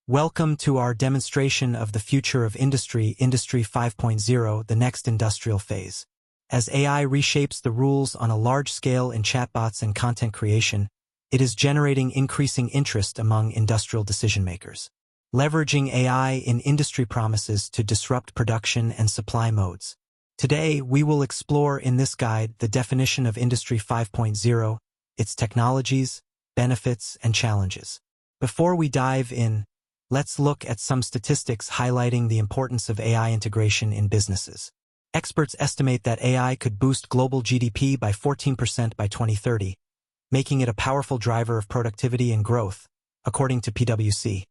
Welcome to our demonstration of the future of industry, Industry 5.0, the next industrial phase. As AI reshapes the rules on a large scale in chatbots and content creation, it is generating increasing interest among industrial decision-makers. Leveraging AI in industry promises to disrupt production and supply modes. Today, we will explore in this guide the definition of Industry 5.0, its technologies, benefits, and challenges. Before we dive in, let's look at some statistics highlighting the importance of AI integration in businesses. Experts estimate that AI could boost global GDP by 14% by 2030, making it a powerful driver of productivity and growth, according to PwC.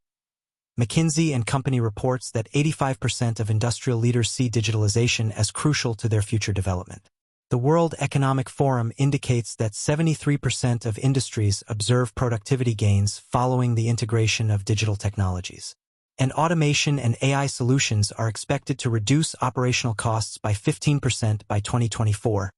McKinsey & Company reports that 85% of industrial leaders see digitalization as crucial to their future development. The World Economic Forum indicates that 73% of industries observe productivity gains following the integration of digital technologies. And automation and AI solutions are expected to reduce operational costs by 15% by 2024,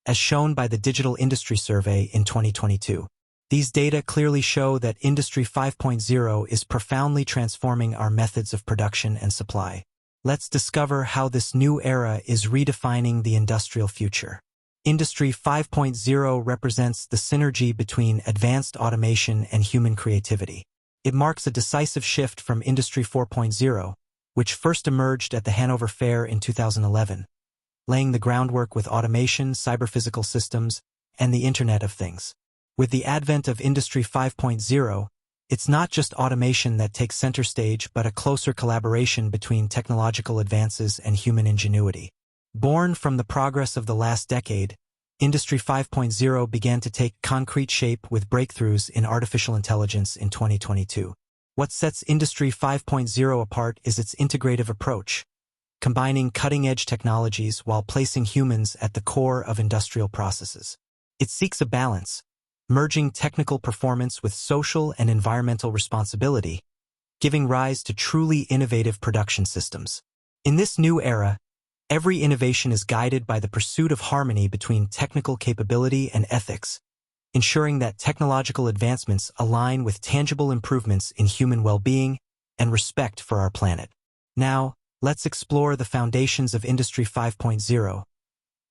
as shown by the Digital Industry Survey in 2022. These data clearly show that Industry 5.0 is profoundly transforming our methods of production and supply. Let's discover how this new era is redefining the industrial future. Industry 5.0 represents the synergy between advanced automation and human creativity. It marks a decisive shift from Industry 4.0, which first emerged at the Hanover Fair in 2011, laying the groundwork with automation, cyber-physical systems, and the Internet of Things. With the advent of Industry 5.0, it's not just automation that takes center stage, but a closer collaboration between technological advances and human ingenuity. Born from the progress of the last decade, Industry 5.0 began to take concrete shape with breakthroughs in artificial intelligence in 2022. What sets Industry 5.0 apart is its integrative approach, combining cutting-edge technologies while placing humans at the core of industrial processes. It seeks a balance, merging technical performance with social and environmental responsibility, giving rise to truly innovative production systems. In this new era, every innovation is guided by the pursuit of harmony between technical capability and ethics, ensuring that technological advancements align with tangible improvements in human well-being and respect for our planet. Now, let's explore the foundations of Industry 5.0.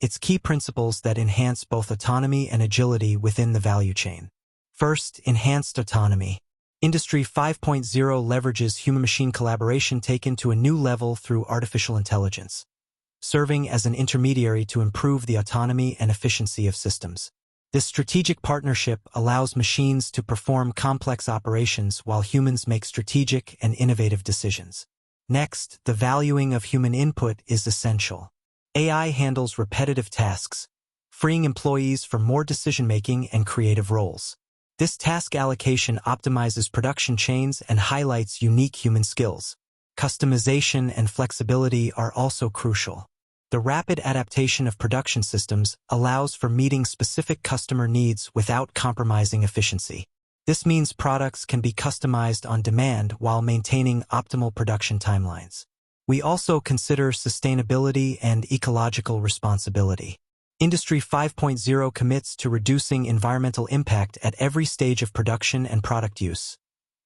Its key principles that enhance both autonomy and agility within the value chain. First, enhanced autonomy. Industry 5.0 leverages human-machine collaboration taken to a new level through artificial intelligence, serving as an intermediary to improve the autonomy and efficiency of systems. This strategic partnership allows machines to perform complex operations while humans make strategic and innovative decisions. Next, the valuing of human input is essential. AI handles repetitive tasks, freeing employees for more decision-making and creative roles. This task allocation optimizes production chains and highlights unique human skills. Customization and flexibility are also crucial. The rapid adaptation of production systems allows for meeting specific customer needs without compromising efficiency. This means products can be customized on demand while maintaining optimal production timelines. We also consider sustainability and ecological responsibility. Industry 5.0 commits to reducing environmental impact at every stage of production and product use,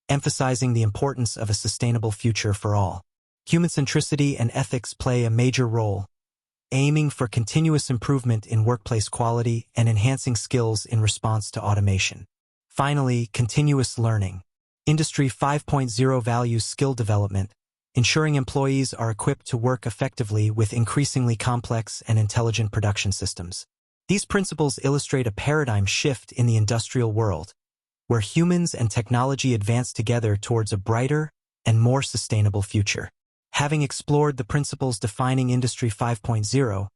emphasizing the importance of a sustainable future for all. Human centricity and ethics play a major role, aiming for continuous improvement in workplace quality and enhancing skills in response to automation. Finally, continuous learning. Industry 5.0 values skill development, ensuring employees are equipped to work effectively with increasingly complex and intelligent production systems. These principles illustrate a paradigm shift in the industrial world, where humans and technology advance together towards a brighter and more sustainable future. Having explored the principles defining Industry 5.0,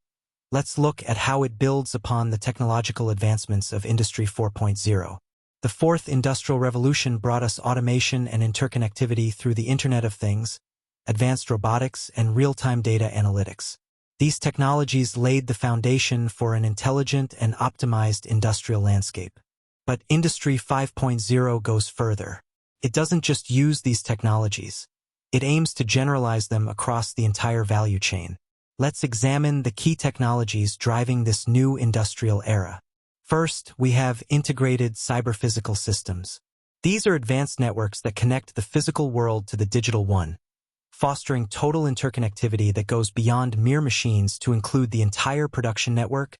let's look at how it builds upon the technological advancements of Industry 4.0. The fourth industrial revolution brought us automation and interconnectivity through the Internet of Things, advanced robotics, and real-time data analytics. These technologies laid the foundation for an intelligent and optimized industrial landscape. But Industry 5.0 goes further. It doesn't just use these technologies. It aims to generalize them across the entire value chain. Let's examine the key technologies driving this new industrial era. First, we have integrated cyber-physical systems. These are advanced networks that connect the physical world to the digital one, fostering total interconnectivity that goes beyond mere machines to include the entire production network,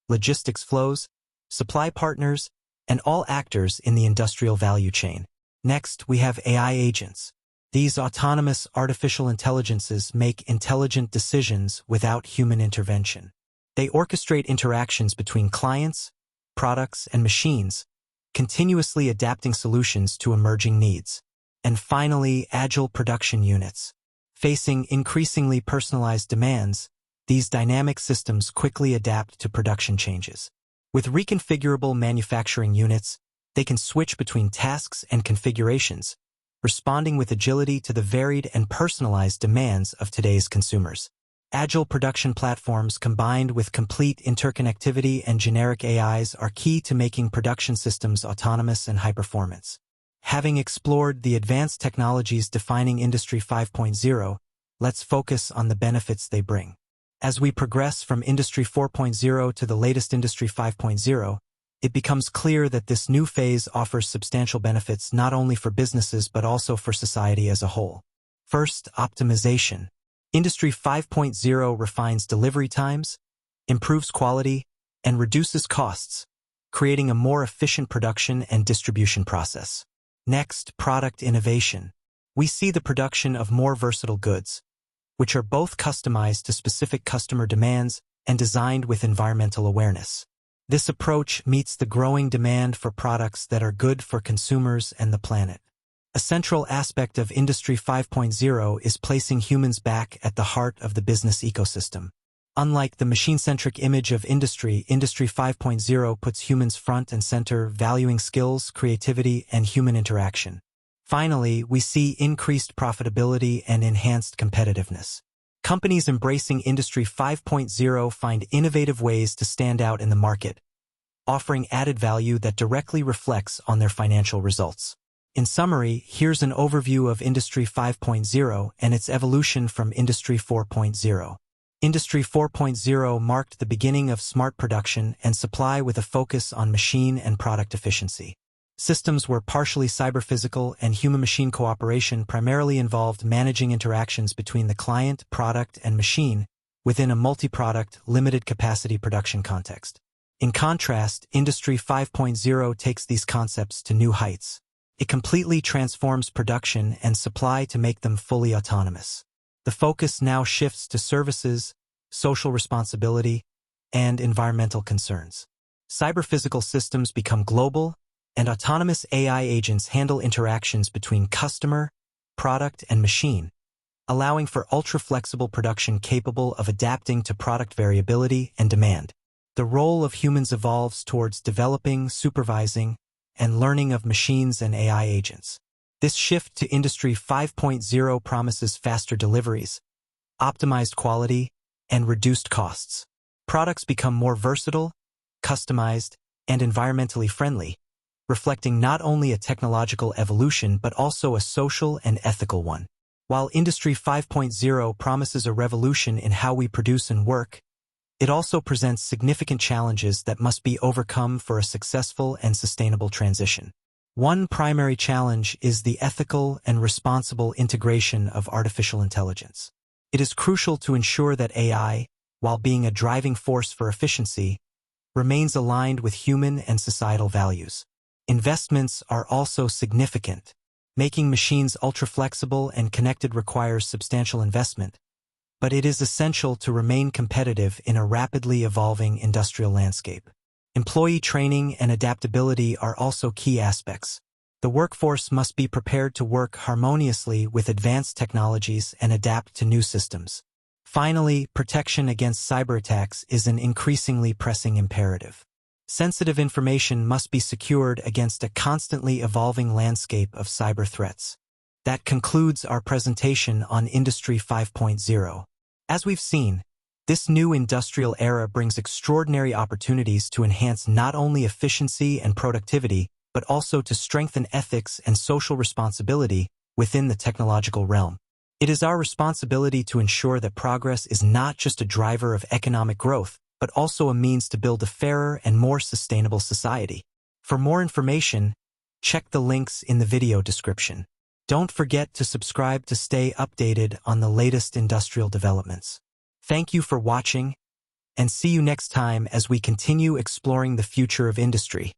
logistics flows, supply partners, and all actors in the industrial value chain. Next, we have AI agents. These autonomous artificial intelligences make intelligent decisions without human intervention. They orchestrate interactions between clients, products, and machines, continuously adapting solutions to emerging needs. And finally, agile production units. Facing increasingly personalized demands, these dynamic systems quickly adapt to production changes. With reconfigurable manufacturing units, they can switch between tasks and configurations, responding with agility to the varied and personalized demands of today's consumers. Agile production platforms combined with complete interconnectivity and generic AIs are key to making production systems autonomous and high-performance. Having explored the advanced technologies defining Industry 5.0, let's focus on the benefits they bring. As we progress from Industry 4.0 to the latest Industry 5.0, it becomes clear that this new phase offers substantial benefits not only for businesses but also for society as a whole. First, optimization. Industry 5.0 refines delivery times, improves quality, and reduces costs, creating a more efficient production and distribution process. Next, product innovation. We see the production of more versatile goods, which are both customized to specific customer demands and designed with environmental awareness. This approach meets the growing demand for products that are good for consumers and the planet. A central aspect of Industry 5.0 is placing humans back at the heart of the business ecosystem. Unlike the machine-centric image of industry, Industry 5.0 puts humans front and center, valuing skills, creativity, and human interaction. Finally, we see increased profitability and enhanced competitiveness. Companies embracing Industry 5.0 find innovative ways to stand out in the market, offering added value that directly reflects on their financial results. In summary, here's an overview of Industry 5.0 and its evolution from Industry 4.0. Industry 4.0 marked the beginning of smart production and supply with a focus on machine and product efficiency. Systems were partially cyber-physical, and human-machine cooperation primarily involved managing interactions between the client, product, and machine within a multi-product, limited-capacity production context. In contrast, Industry 5.0 takes these concepts to new heights. It completely transforms production and supply to make them fully autonomous. The focus now shifts to services, social responsibility, and environmental concerns. Cyber-physical systems become global, and autonomous AI agents handle interactions between customer, product, and machine, allowing for ultra-flexible production capable of adapting to product variability and demand. The role of humans evolves towards developing, supervising, and learning of machines and AI agents. This shift to Industry 5.0 promises faster deliveries, optimized quality, and reduced costs. Products become more versatile, customized, and environmentally friendly, reflecting not only a technological evolution but also a social and ethical one. While Industry 5.0 promises a revolution in how we produce and work, it also presents significant challenges that must be overcome for a successful and sustainable transition. One primary challenge is the ethical and responsible integration of artificial intelligence. It is crucial to ensure that AI, while being a driving force for efficiency, remains aligned with human and societal values. Investments are also significant. Making machines ultra-flexible and connected requires substantial investment, but it is essential to remain competitive in a rapidly evolving industrial landscape. Employee training and adaptability are also key aspects. The workforce must be prepared to work harmoniously with advanced technologies and adapt to new systems. Finally, protection against cyberattacks is an increasingly pressing imperative. Sensitive information must be secured against a constantly evolving landscape of cyber threats. That concludes our presentation on Industry 5.0. As we've seen, this new industrial era brings extraordinary opportunities to enhance not only efficiency and productivity, but also to strengthen ethics and social responsibility within the technological realm. It is our responsibility to ensure that progress is not just a driver of economic growth, but also a means to build a fairer and more sustainable society. For more information, Check the links in the video description. Don't forget to subscribe to stay updated on the latest industrial developments. Thank you for watching, and see you next time as we continue exploring the future of industry.